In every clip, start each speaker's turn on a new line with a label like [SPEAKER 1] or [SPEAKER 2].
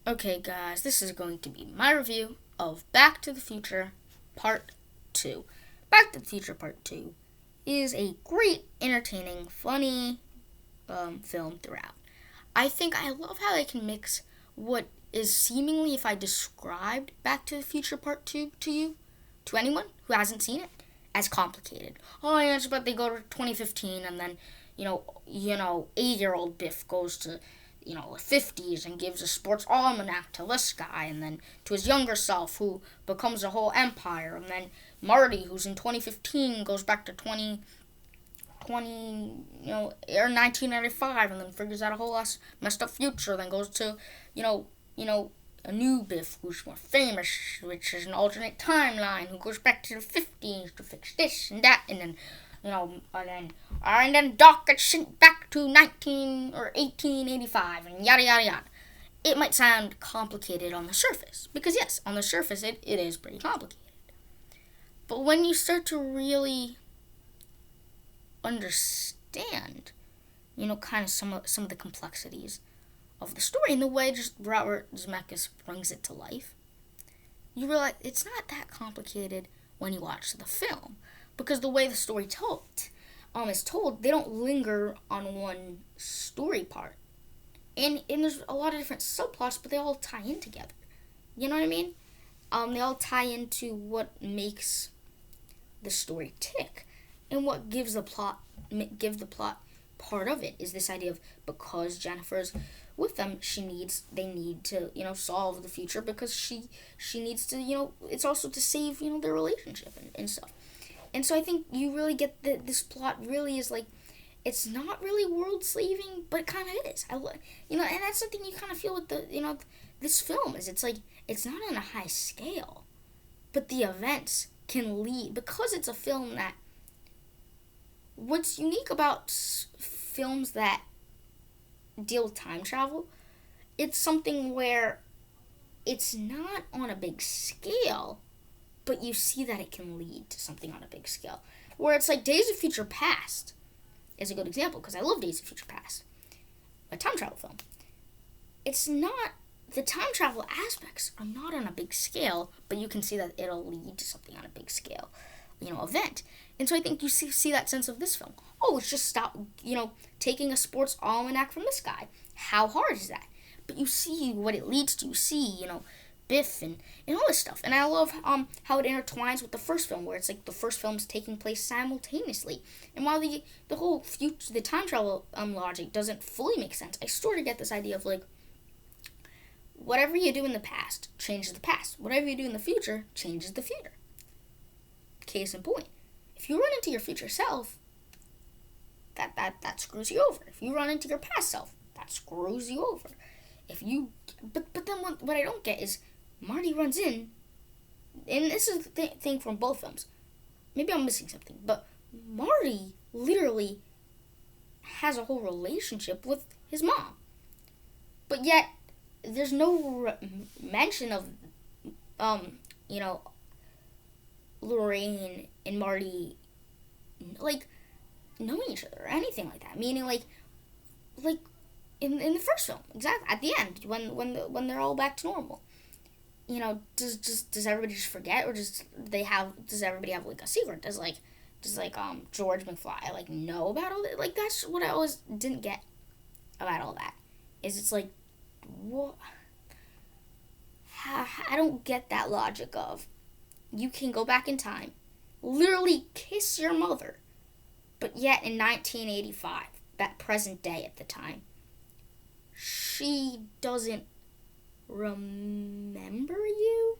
[SPEAKER 1] Okay, guys, this is going to be my review of Back to the Future Part 2. Back to the Future Part 2 is a great, entertaining, funny film throughout. I love how they can mix what is seemingly, if I described Back to the Future Part 2 to you, to anyone who hasn't seen it, as complicated. Oh, yeah, it's about they go to 2015 and then, 8-year-old Biff goes to the 50s and gives a sports almanac to this guy, and then to his younger self who becomes a whole empire, and then Marty, who's in 2015, goes back to 20, or 1995, and then figures out a whole messed up future, then goes to, a new Biff who's more famous, which is an alternate timeline, who goes back to the 50s to fix this and that, and then and then Doc gets sent back to 19 or 1885, and yada yada yada. It might sound complicated on the surface, because yes, on the surface it is pretty complicated. But when you start to really understand, kind of some of the complexities of the story and the way just Robert Zemeckis brings it to life, you realize it's not that complicated when you watch the film, because the way the story is told, they don't linger on one story part, and there's a lot of different subplots, but they all tie in together. You know what I mean? They all tie into what makes the story tick, and what gives the plot part of it is this idea of, because Jennifer's with them, they need to solve the future, because she needs to it's also to save their relationship and stuff. And so I think you really get that this plot really is like, it's not really world saving, but it kind of is. And that's something you kind of feel with this film is, it's like, it's not on a high scale, but the events can lead, because it's a film that, what's unique about films that deal with time travel, it's something where it's not on a big scale, but you see that it can lead to something on a big scale. Where it's like Days of Future Past is a good example, because I love Days of Future Past, a time travel film. It's not, the time travel aspects are not on a big scale, but you can see that it'll lead to something on a big scale, event. And so I think you see that sense of this film. Oh, it's just taking a sports almanac from this guy. How hard is that? But you see what it leads to. You see, Biff and all this stuff. And I love how it intertwines with the first film, where it's like the first film's taking place simultaneously. And while the whole future, the time travel logic doesn't fully make sense, I sort of get this idea of like, whatever you do in the past changes the past. Whatever you do in the future changes the future. Case in point. If you run into your future self, that screws you over. If you run into your past self, that screws you over. But then what I don't get is, Marty runs in, and this is the thing from both films. Maybe I'm missing something, but Marty literally has a whole relationship with his mom. But yet, there's no mention of, Lorraine and Marty, like, knowing each other or anything like that. Meaning, like in the first film, exactly at the end, when they're all back to normal. Does everybody just forget, or does everybody have like a secret? Does George McFly know about all that? Like, that's what I always didn't get about all that. Is it's like, what? I don't get that logic of, you can go back in time, literally kiss your mother, but yet in 1985, that present day at the time, she doesn't remember you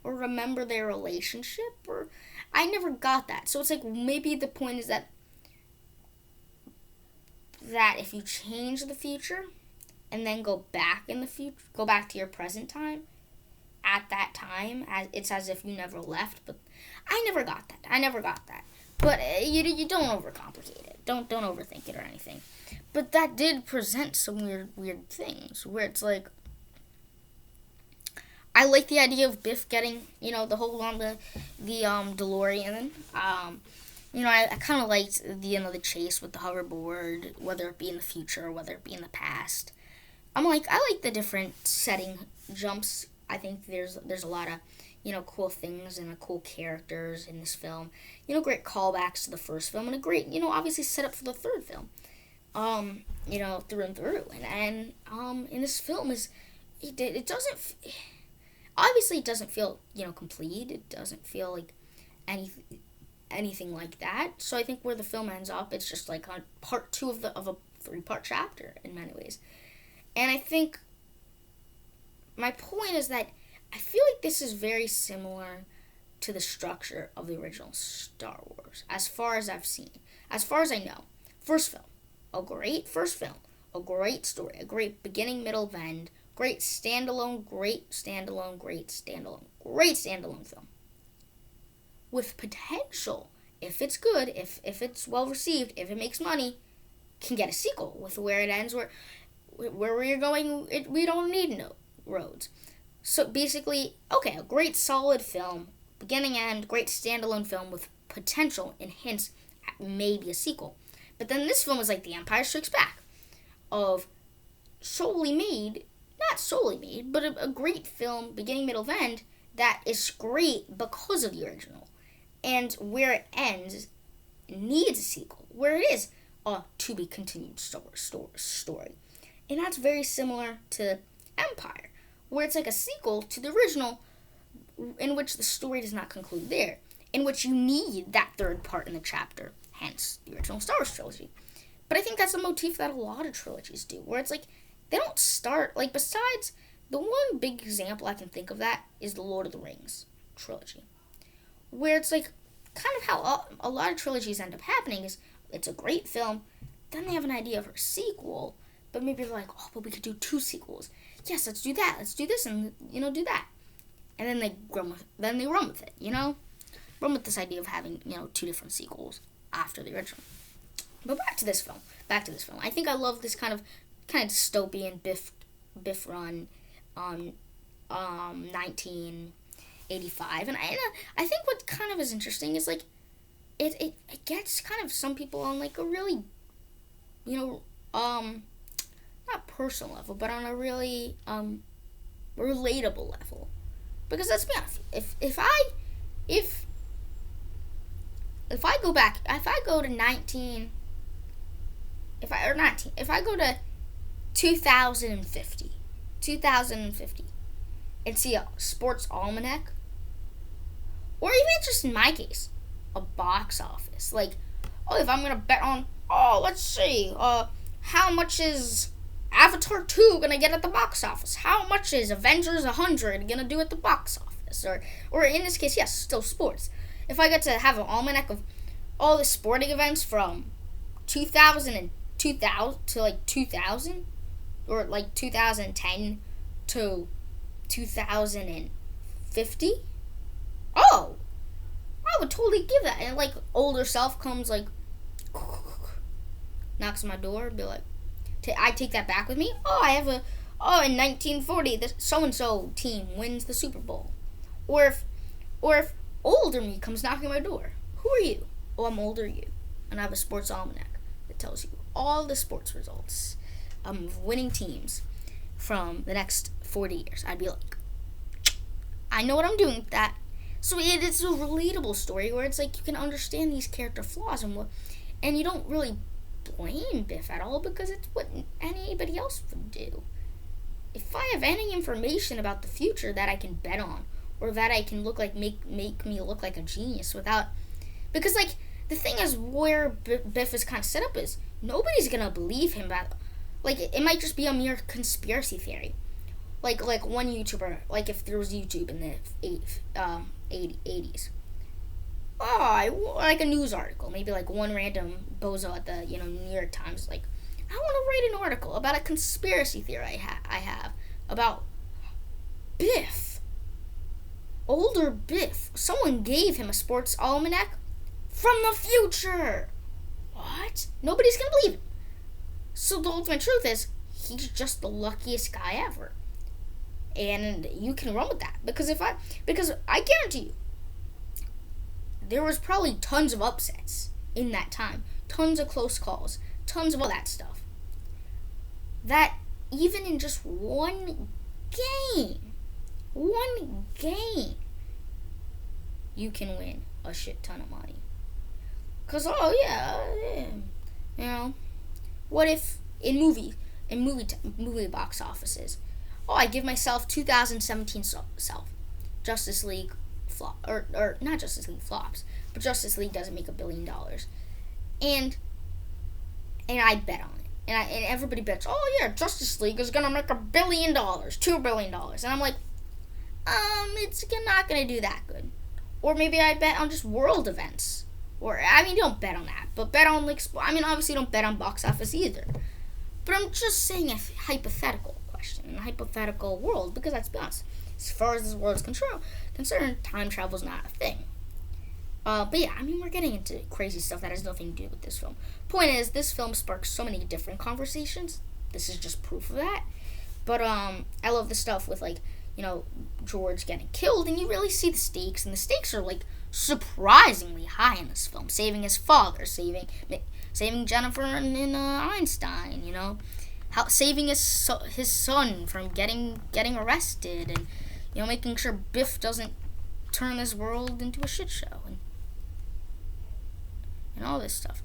[SPEAKER 1] or remember their relationship, or I never got that. So it's like, maybe the point is that if you change the future and then go back in the future, go back to your present time, at that time, it's as if you never left. But I never got that. But you don't overcomplicate it. Don't overthink it or anything. But that did present some weird things, where it's like, I like the idea of Biff getting, the hold on the DeLorean. I kind of liked the chase with the hoverboard, whether it be in the future or whether it be in the past. I like the different setting jumps. I think there's a lot of cool things and cool characters in this film. Great callbacks to the first film and a great obviously set up for the third film. Through and through, and in this film is it doesn't obviously it doesn't feel complete. It doesn't feel like anything like that. So I think where the film ends up, it's just like on part two of a 3-part chapter in many ways. And I think my point is that I feel like this is very similar to the structure of the original Star Wars, as far as I've seen, as far as I know. First film, a great first film, a great story, a great beginning, middle, end, great standalone film. With potential, if it's good, if it's well received, if it makes money, can get a sequel with where it ends, where we're going, we don't need no roads. So basically, okay, a great solid film, beginning end, great standalone film with potential and hints at maybe a sequel. But then this film is like The Empire Strikes Back, of not solely made, but a great film, beginning, middle, end, that is great because of the original. And where it ends needs a sequel, where it is a to be continued story. And that's very similar to Empire, where it's like a sequel to the original, in which the story does not conclude there, in which you need that third part in the chapter, hence the original Star Wars trilogy. But I think that's a motif that a lot of trilogies do, where it's like, they don't start, like, besides, the one big example I can think of that is the Lord of the Rings trilogy, where it's like, kind of how a lot of trilogies end up happening is, it's a great film, then they have an idea for a sequel, but maybe they're like, oh, but we could do 2 sequels. Yes, let's do that, let's do this, and, do that. And then they run with it, Run with this idea of having, 2 different sequels after the original. But back to this film. I think I love this kind of dystopian Biff run on 1985, and I think what kind of is interesting is like it gets kind of some people on like a really not personal level, but on a really relatable level, because let's be honest, if I go back, if I go to 2050 and see a sports almanac, or even just in my case, a box office, like, oh, if I'm gonna bet on, let's see, how much is Avatar 2 gonna get at the box office? How much is Avengers 100 gonna do at the box office? Or in this case, yes, still sports. If I get to have an almanac of all the sporting events from 2000 to like 2000, or like 2010 to 2050, I would totally give that. And like older self comes like knocks on my door, be like, I take that back with me. In 1940 the so and so team wins the Super Bowl. Or if older me comes knocking on my door, who are you? Oh, I'm older you, and I have a sports almanac that tells you all the sports results of winning teams from the next 40 years. I'd be like, I know what I'm doing with that. So it's a relatable story where it's like you can understand these character flaws and you don't really blame Biff at all, because it's what anybody else would do. If I have any information about the future that I can bet on, or that I can make me look like a genius without, because like the thing is where Biff is kind of set up is nobody's gonna believe him about, like, it might just be a mere conspiracy theory, like one YouTuber, like if there was YouTube in the 80s. Like a news article, maybe like one random bozo at the New York Times, like, I want to write an article about a conspiracy theory I have about Biff, older Biff. Someone gave him a sports almanac from the future. What? Nobody's gonna believe it. So the ultimate truth is he's just the luckiest guy ever, and you can run with that, because I guarantee you, there was probably tons of upsets in that time, tons of close calls, tons of all that stuff. That even in just one game, you can win a shit ton of money. Cause you know, what if in movie box offices, I give myself 2017 self, Justice League flop, or not Justice League flops, but Justice League doesn't make $1 billion, and I bet on it. And everybody bets, Justice League is gonna make $1 billion, $2 billion, and I'm like, it's not gonna do that good. Or maybe I bet on just world events, or don't bet on that, but bet on obviously don't bet on box office either. But I'm just saying a hypothetical question in a hypothetical world, because let's be honest, as far as this world is concerned, time travel is not a thing. But yeah, we're getting into crazy stuff that has nothing to do with this film. Point is, this film sparks so many different conversations. This is just proof of that. But I love the stuff with, George getting killed, and you really see the stakes, and the stakes are, surprisingly high in this film. Saving his father, saving Jennifer and Einstein, saving his son from getting arrested, and, making sure Biff doesn't turn this world into a shit show, and all this stuff.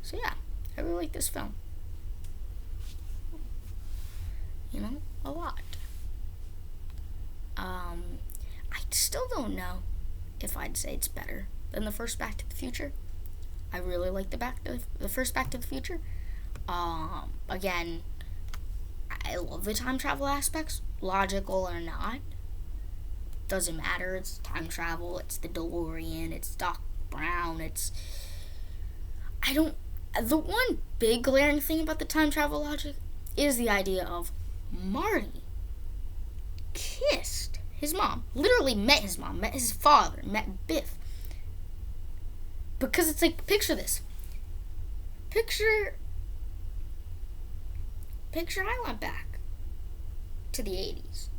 [SPEAKER 1] So yeah, I really like this film. A lot. I still don't know if I'd say it's better than the first Back to the Future. I really like the first Back to the Future. Again, I love the time travel aspects, logical or not. Doesn't matter. It's time travel. It's the DeLorean. It's Doc Brown. The one big glaring thing about the time travel logic is the idea of Marty kissed his mom. Literally met his mom, met his father, met Biff. Because it's like, picture this. Picture I went back to the 80s.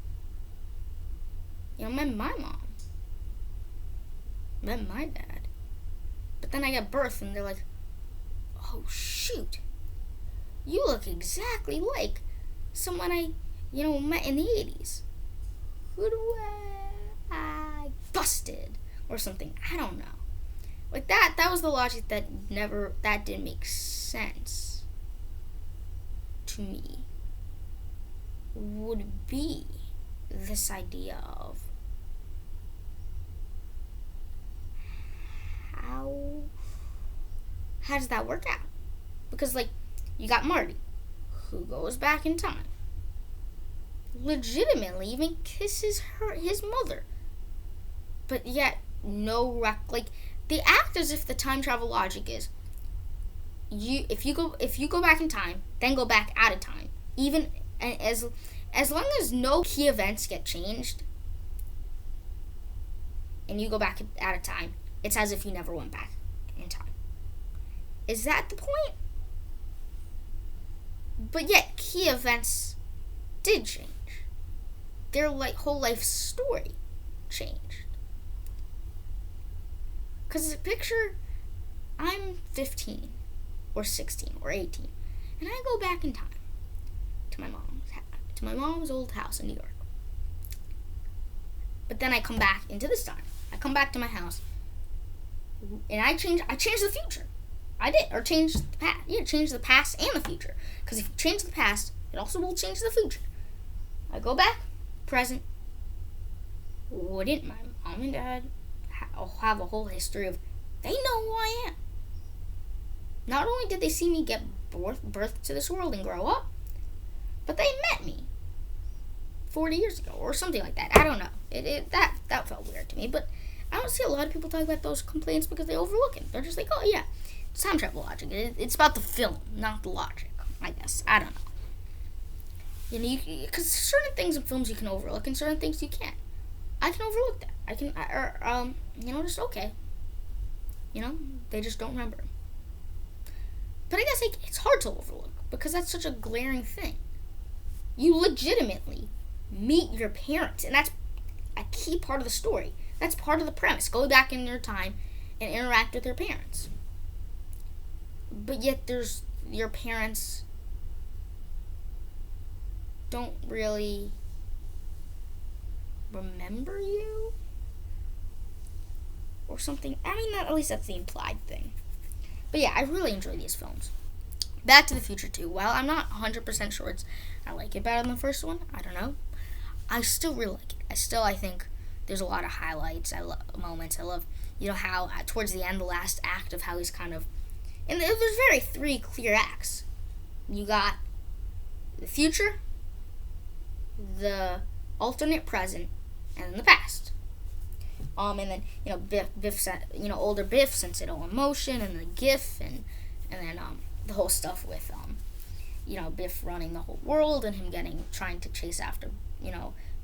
[SPEAKER 1] Met my mom. Met my dad. But then I got birth and they're like, oh shoot, you look exactly like someone I, met in the 80s. Who do I busted? Or something. I don't know. That was the logic that didn't make sense to me. Would be this idea of how does that work out? Because you got Marty, who goes back in time, legitimately even kisses his mother, but yet they act as if the time travel logic is if you go back in time, then go back out of time, even as long as no key events get changed and you go back out of time, it's as if you never went back in time. Is that the point? But yet, key events did change. Their whole life story changed. Because picture, I'm 15 or 16 or 18, and I go back in time to my mom's old house in New York. But then I come back into this time. I come back to my house, and I change the future. I did, or change the past. Yeah, change the past and the future. Because if you change the past, it also will change the future. I go back, present. Wouldn't my mom and dad have a whole history of, they know who I am? Not only did they see me get birthed to this world and grow up, but they met me 40 years ago or something like that. I don't know. That felt weird to me, but I don't see a lot of people talk about those complaints because they overlook it. They're just like, oh yeah, it's time travel logic. It's about the film, not the logic, I guess. I don't know. Because certain things in films you can overlook and certain things you can't. I can overlook that. Just okay. They just don't remember. But I guess it's hard to overlook because that's such a glaring thing. You legitimately meet your parents, and that's a key part of the story. That's part of the premise. Go back in your time and interact with your parents. But yet there's your parents don't really remember you or something. I mean, at least that's the implied thing. But yeah, I really enjoy these films. Back to the Future 2. While I'm not 100% sure I like it better than the first one, I don't know, I still really like it. I think there's a lot of highlights. I love moments. I love, how towards the end, the last act of how he's kind of, and there's very 3 clear acts. You got the future, the alternate present, and then the past. And then Biff, older Biff sends it all in motion, and the GIF, and then the whole stuff with Biff running the whole world and him trying to chase after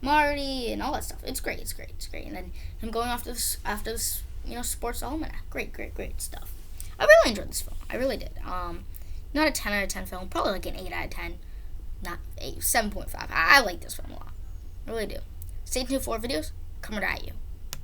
[SPEAKER 1] Marty and all that stuff. It's great. And then him going after this sports almanac. Great stuff. I really enjoyed this film. I really did. Not a 10 out of 10 film. Probably like an 8 out of 10. Not 8, 7.5. I like this film a lot. I really do. Stay tuned for videos coming at you.